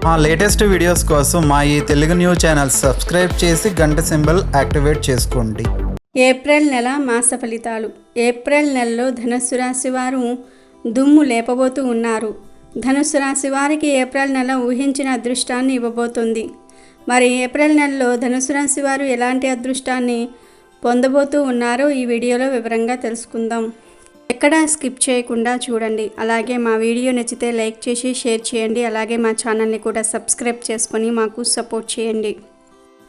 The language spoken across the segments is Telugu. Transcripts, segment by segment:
మా లేటెస్ట్ వీడియోస్ కోసం మా ఈ తెలుగు న్యూస్ ఛానల్ సబ్స్క్రైబ్ చేసి గంట సింబల్ యాక్టివేట్ చేసుకోండి. ఏప్రిల్ నెల మాస ఫలితాలు. ఏప్రిల్ నెలలో ధనుస్సు రాశి వారు దుమ్ము లేపబోతూ ఉన్నారు. ధనుస్సు రాశి వారికి ఏప్రిల్ నెల ఊహించిన అదృష్టాన్ని ఇవ్వబోతుంది. మరి ఏప్రిల్ నెలలో ధనుస్సు రాశి వారు ఎలాంటి అదృష్టాన్ని పొందబోతూ ఉన్నారో ఈ వీడియోలో వివరంగా తెలుసుకుందాం. ఎక్కడా స్కిప్ చేయకుండా చూడండి. అలాగే మా వీడియో నచ్చితే లైక్ చేసి షేర్ చేయండి. అలాగే మా ఛానల్ని కూడా సబ్స్క్రైబ్ చేసుకొని మాకు సపోర్ట్ చేయండి.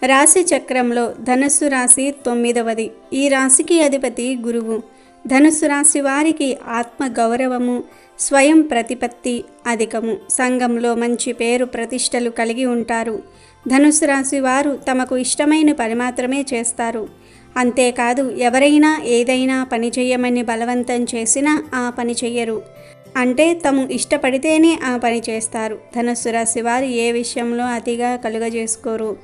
రాశి చక్రంలో ధనుస్సు రాశి 9వది. ఈ రాశికి అధిపతి గురువు. ధనుస్సు రాశి వారికి ఆత్మ గౌరవము, స్వయం ప్రతిపత్తి అధికము. సంఘంలో మంచి పేరు ప్రతిష్టలు కలిగి ఉంటారు. ధనుస్సు రాశి వారు తమకు ఇష్టమైన పని మాత్రమే చేస్తారు. అంతేకాదు ఎవరైనా ఏదైనా పని చేయమని బలవంతం చేసినా ఆ పని చెయ్యరు. అంటే తాము ఇష్టపడితేనే ఆ పని చేస్తారు. ధనుస్సు రాశి వారు ఏ విషయంలో అతిగా కలుగజేసుకోరు.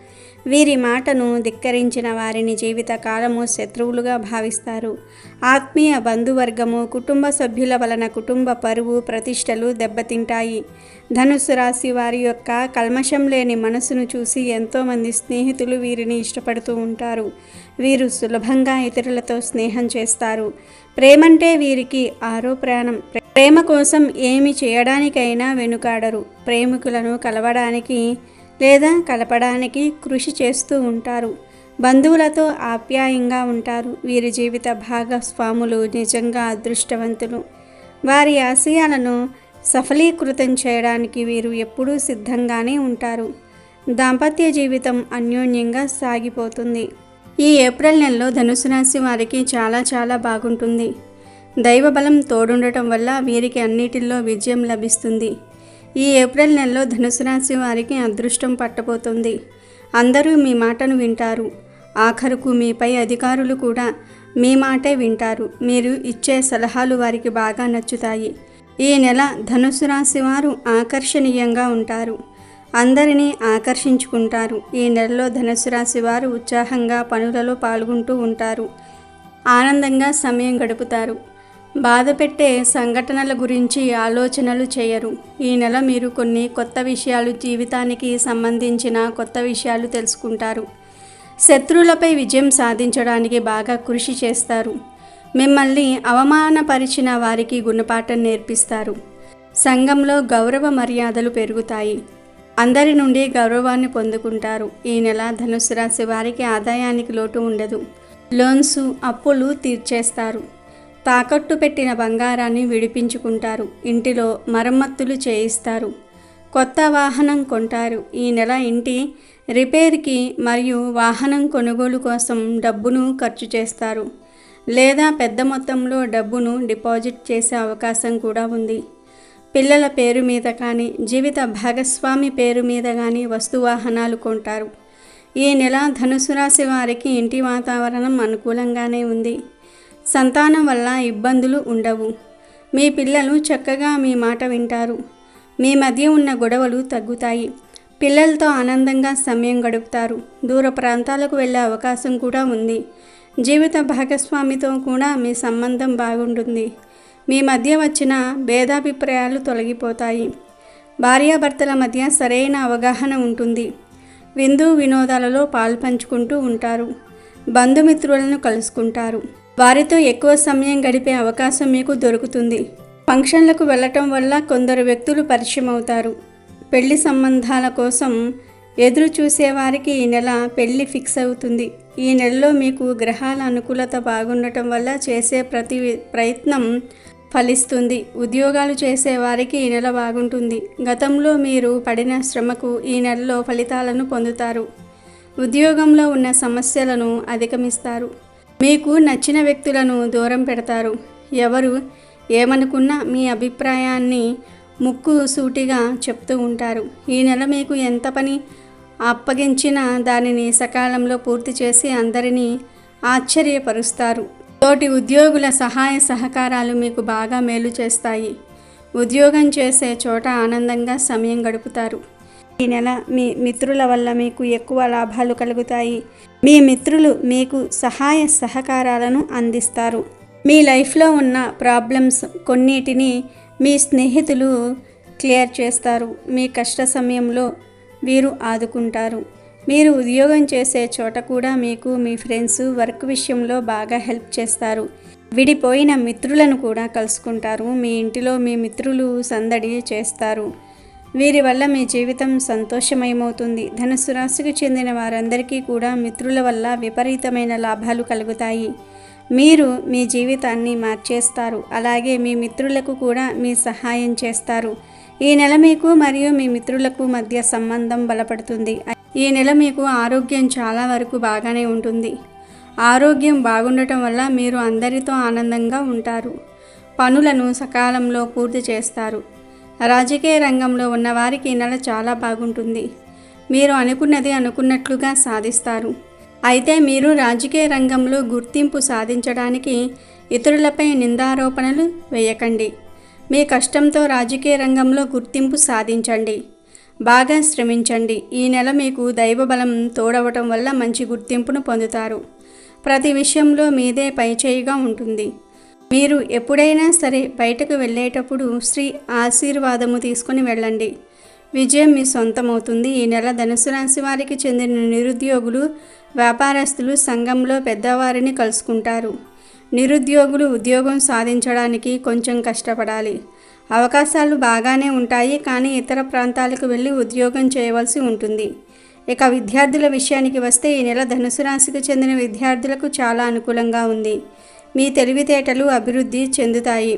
వీరి మాటను ధిక్కరించిన వారిని జీవితకాలము శత్రువులుగా భావిస్తారు. ఆత్మీయ బంధువర్గము, కుటుంబ సభ్యుల వలన కుటుంబ పరువు ప్రతిష్టలు దెబ్బతింటాయి. ధనుస్సు రాశి వారి యొక్క కల్మషం లేని మనసును చూసి ఎంతోమంది స్నేహితులు వీరిని ఇష్టపడుతూ ఉంటారు. వీరు సులభంగా ఇతరులతో స్నేహం చేస్తారు. ప్రేమంటే వీరికి ఆరో ప్రాణం. ప్రేమ కోసం ఏమి చేయడానికైనా వెనుకాడరు. ప్రేమికులను కలవడానికి లేదా కలపడానికి కృషి చేస్తూ ఉంటారు. బంధువులతో ఆప్యాయంగా ఉంటారు. వీరి జీవిత భాగస్వాములు నిజంగా అదృష్టవంతులు. వారి ఆశయాలను సఫలీకృతం చేయడానికి వీరు ఎప్పుడూ సిద్ధంగానే ఉంటారు. దాంపత్య జీవితం అన్యోన్యంగా సాగిపోతుంది. ఈ ఏప్రిల్ నెలలో ధనుసు రాశి వారికి చాలా బాగుంటుంది. దైవబలం తోడుండటం వల్ల వీరికి అన్నిటిలో విజయం లభిస్తుంది. ఈ ఏప్రిల్ నెలలో ధనుసు రాశి వారికి అదృష్టం పట్టబోతుంది. అందరూ మీ మాటను వింటారు. ఆఖరుకు మీపై అధికారులు కూడా మీ మాటే వింటారు. మీరు ఇచ్చే సలహాలు వారికి బాగా నచ్చుతాయి. ఈ నెల ధనుసు రాశి వారు ఆకర్షణీయంగా ఉంటారు. అందరినీ ఆకర్షించుకుంటారు. ఈ నెలలో ధనుసు రాశి వారు ఉత్సాహంగా పనులలో పాల్గొంటూ ఉంటారు. ఆనందంగా సమయం గడుపుతారు. బాధ పెట్టే సంఘటనల గురించి ఆలోచనలు చేయరు. ఈ నెల మీరు కొన్ని కొత్త విషయాలు, జీవితానికి సంబంధించిన కొత్త విషయాలు తెలుసుకుంటారు. శత్రువులపై విజయం సాధించడానికి బాగా కృషి చేస్తారు. మిమ్మల్ని అవమానపరిచిన వారికి గుణపాఠం నేర్పిస్తారు. సంఘంలో గౌరవ మర్యాదలు పెరుగుతాయి. అందరి నుండి గౌరవాన్ని పొందుకుంటారు. ఈ నెల ధనుస్సు రాశి వారికి ఆదాయానికి లోటు ఉండదు. లోన్స్, అప్పులు తీర్చేస్తారు. తాకట్టు పెట్టిన బంగారాన్ని విడిపించుకుంటారు. ఇంటిలో మరమ్మతులు చేయిస్తారు. కొత్త వాహనం కొంటారు. ఈ నెల ఇంటి రిపేర్కి మరియు వాహనం కొనుగోలు కోసం డబ్బును ఖర్చు చేస్తారు. లేదా పెద్ద మొత్తంలో డబ్బును డిపాజిట్ చేసే అవకాశం కూడా ఉంది. పిల్లల పేరు మీద కానీ, జీవిత భాగస్వామి పేరు మీద కానీ వస్తువాహనాలు కొంటారు. ఈ నెల ధనుసు రాశి వారికి ఇంటి వాతావరణం అనుకూలంగానే ఉంది. సంతానం వల్ల ఇబ్బందులు ఉండవు. మీ పిల్లలు చక్కగా మీ మాట వింటారు. మీ మధ్య ఉన్న గొడవలు తగ్గుతాయి. పిల్లలతో ఆనందంగా సమయం గడుపుతారు. దూర ప్రాంతాలకు వెళ్ళే అవకాశం కూడా ఉంది. జీవిత భాగస్వామితో కూడా మీ సంబంధం బాగుంటుంది. మీ మధ్య వచ్చిన భేదాభిప్రాయాలు తొలగిపోతాయి. భార్యాభర్తల మధ్య సరైన అవగాహన ఉంటుంది. విందు వినోదాలలో పాల్పంచుకుంటూ ఉంటారు. బంధుమిత్రులను కలుసుకుంటారు. వారితో ఎక్కువ సమయం గడిపే అవకాశం మీకు దొరుకుతుంది. ఫంక్షన్లకు వెళ్ళటం వల్ల కొందరు వ్యక్తులు పరిచయం అవుతారు. పెళ్లి సంబంధాల కోసం ఎదురు చూసేవారికి ఈ నెల పెళ్లి ఫిక్స్ అవుతుంది. ఈ నెలలో మీకు గ్రహాల అనుకూలత బాగుండటం వల్ల చేసే ప్రతి ప్రయత్నం ఫలిస్తుంది. ఉద్యోగాలు చేసేవారికి ఈ నెల బాగుంటుంది. గతంలో మీరు పడిన శ్రమకు ఈ నెలలో ఫలితాలను పొందుతారు. ఉద్యోగంలో ఉన్న సమస్యలను అధిగమిస్తారు. మీకు నచ్చిన వ్యక్తులను దూరం పెడతారు. ఎవరు ఏమనుకున్నా మీ అభిప్రాయాన్ని ముక్కు సూటిగా చెప్తూ ఉంటారు. ఈ నెల మీకు ఎంత పని అప్పగించినా దానిని సకాలంలో పూర్తి చేసి అందరినీ ఆశ్చర్యపరుస్తారు. తోటి ఉద్యోగుల సహాయ సహకారాలు మీకు బాగా మేలు చేస్తాయి. ఉద్యోగం చేసే చోట ఆనందంగా సమయం గడుపుతారు. ఈ నెల మీ మిత్రుల వల్ల మీకు ఎక్కువ లాభాలు కలుగుతాయి. మీ మిత్రులు మీకు సహాయ సహకారాలను అందిస్తారు. మీ లైఫ్లో ఉన్న ప్రాబ్లమ్స్ కొన్నిటిని మీ స్నేహితులు క్లియర్ చేస్తారు. మీ కష్ట సమయంలో వీరు ఆదుకుంటారు. మీరు ఉద్యోగం చేసే చోట కూడా మీకు మీ ఫ్రెండ్స్ వర్క్ విషయంలో బాగా హెల్ప్ చేస్తారు. విడిపోయిన మిత్రులను కూడా కలుసుకుంటారు. మీ ఇంటిలో మీ మిత్రులు సందడి చేస్తారు. వీరి వల్ల మీ జీవితం సంతోషమయమవుతుంది. ధనుస్సు రాశికి చెందిన వారందరికీ కూడా మిత్రుల వల్ల విపరీతమైన లాభాలు కలుగుతాయి. మీరు మీ జీవితాన్ని మార్చేస్తారు. అలాగే మీ మిత్రులకు కూడా మీ సహాయం చేస్తారు. ఈ నెల మీకు మరియు మీ మిత్రులకు మధ్య సంబంధం బలపడుతుంది. ఈ నెల మీకు ఆరోగ్యం చాలా వరకు బాగానే ఉంటుంది. ఆరోగ్యం బాగుండటం వల్ల మీరు అందరితో ఆనందంగా ఉంటారు. పనులను సకాలంలో పూర్తి చేస్తారు. రాజకీయ రంగంలో ఉన్నవారికి ఈ నెల చాలా బాగుంటుంది. మీరు అనుకున్నది అనుకున్నట్లుగా సాధిస్తారు. అయితే మీరు రాజకీయ రంగంలో గుర్తింపు సాధించడానికి ఇతరులపై నిందారోపణలు వేయకండి. మీ కష్టంతో రాజకీయ రంగంలో గుర్తింపు సాధించండి. బాగా శ్రమించండి. ఈ నెల మీకు దైవబలం తోడవటం వల్ల మంచి గుర్తింపును పొందుతారు. ప్రతి విషయంలో మీదే పైచేయిగా ఉంటుంది. మీరు ఎప్పుడైనా సరే బయటకు వెళ్ళేటప్పుడు శ్రీ ఆశీర్వాదము తీసుకుని వెళ్ళండి. విజయం మీ సొంతమవుతుంది. ఈ నెల ధనుసు రాశి వారికి చెందిన నిరుద్యోగులు, వ్యాపారస్తులు సంఘంలో పెద్దవారిని కలుసుకుంటారు. నిరుద్యోగులు ఉద్యోగం సాధించడానికి కొంచెం కష్టపడాలి. అవకాశాలు బాగానే ఉంటాయి, కానీ ఇతర ప్రాంతాలకు వెళ్ళి ఉద్యోగం చేయవలసి ఉంటుంది. ఇక విద్యార్థుల విషయానికి వస్తే ఈ నెల ధనుసు రాశికి చెందిన విద్యార్థులకు చాలా అనుకూలంగా ఉంది. మీ తెలివితేటలు అభివృద్ధి చెందుతాయి.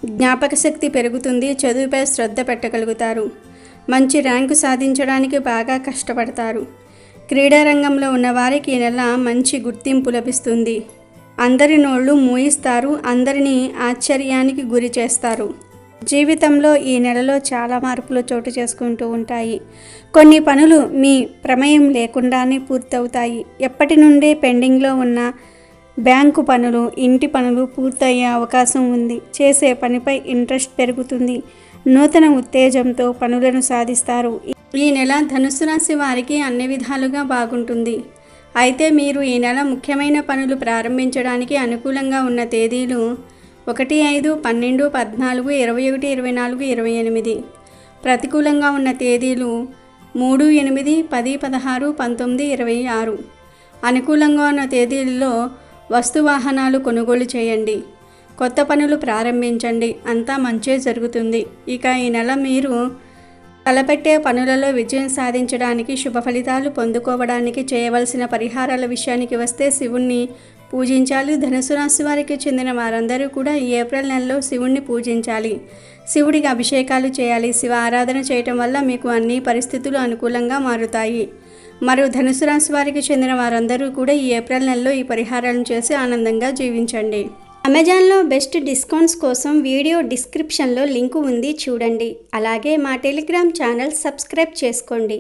జ్ఞాపక శక్తి పెరుగుతుంది. చదువుపై శ్రద్ధ పెట్టగలుగుతారు. మంచి ర్యాంకు సాధించడానికి బాగా కష్టపడతారు. క్రీడారంగంలో ఉన్నవారికి ఈ నెల మంచి గుర్తింపు లభిస్తుంది. అందరి నోళ్ళు మూయిస్తారు. అందరినీ ఆశ్చర్యానికి గురి చేస్తారు. జీవితంలో ఈ నెలలో చాలా మార్పులు చోటు చేసుకుంటూ ఉంటాయి. కొన్ని పనులు మీ ప్రమేయం లేకుండానే పూర్తవుతాయి. ఎప్పటి నుండే పెండింగ్లో ఉన్న బ్యాంకు పనులు, ఇంటి పనులు పూర్తయ్యే అవకాశం ఉంది. చేసే పనిపై ఇంట్రెస్ట్ పెరుగుతుంది. నూతన ఉత్తేజంతో పనులను సాధిస్తారు. ఈ నెల ధనుసు రాశి వారికి అన్ని విధాలుగా బాగుంటుంది. అయితే మీరు ఈ నెల ముఖ్యమైన పనులు ప్రారంభించడానికి అనుకూలంగా ఉన్న తేదీలు 1, 5, 12, 14, 21, 24, 28. ప్రతికూలంగా ఉన్న తేదీలు 3, 8, 10, 16, 19, 26. అనుకూలంగా ఉన్న తేదీల్లో వస్తువాహనాలు కొనుగోలు చేయండి. కొత్త పనులు ప్రారంభించండి. అంతా మంచే జరుగుతుంది. ఇక ఈ నెల మీరు తలపెట్టే పనులలో విజయం సాధించడానికి, శుభ ఫలితాలు పొందుకోవడానికి చేయవలసిన పరిహారాల విషయానికి వస్తే శివుణ్ణి పూజించాలి. ధనుసు రాశి వారికి చెందిన వారందరూ కూడా ఈ ఏప్రిల్ నెలలో శివుణ్ణి పూజించాలి. శివుడికి అభిషేకాలు చేయాలి. శివ ఆరాధన చేయటం వల్ల మీకు అన్ని పరిస్థితులు అనుకూలంగా మారుతాయి. మరియు ధనుసు రాశి వారికి చెందిన వారందరూ కూడా ఈ ఏప్రిల్ నెలలో ఈ పరిహారాలను చేసి ఆనందంగా జీవించండి. అమెజాన్లో బెస్ట్ డిస్కౌంట్స్ కోసం వీడియో డిస్క్రిప్షన్లో లింకు ఉంది, చూడండి. అలాగే మా టెలిగ్రామ్ ఛానల్ సబ్స్క్రైబ్ చేసుకోండి.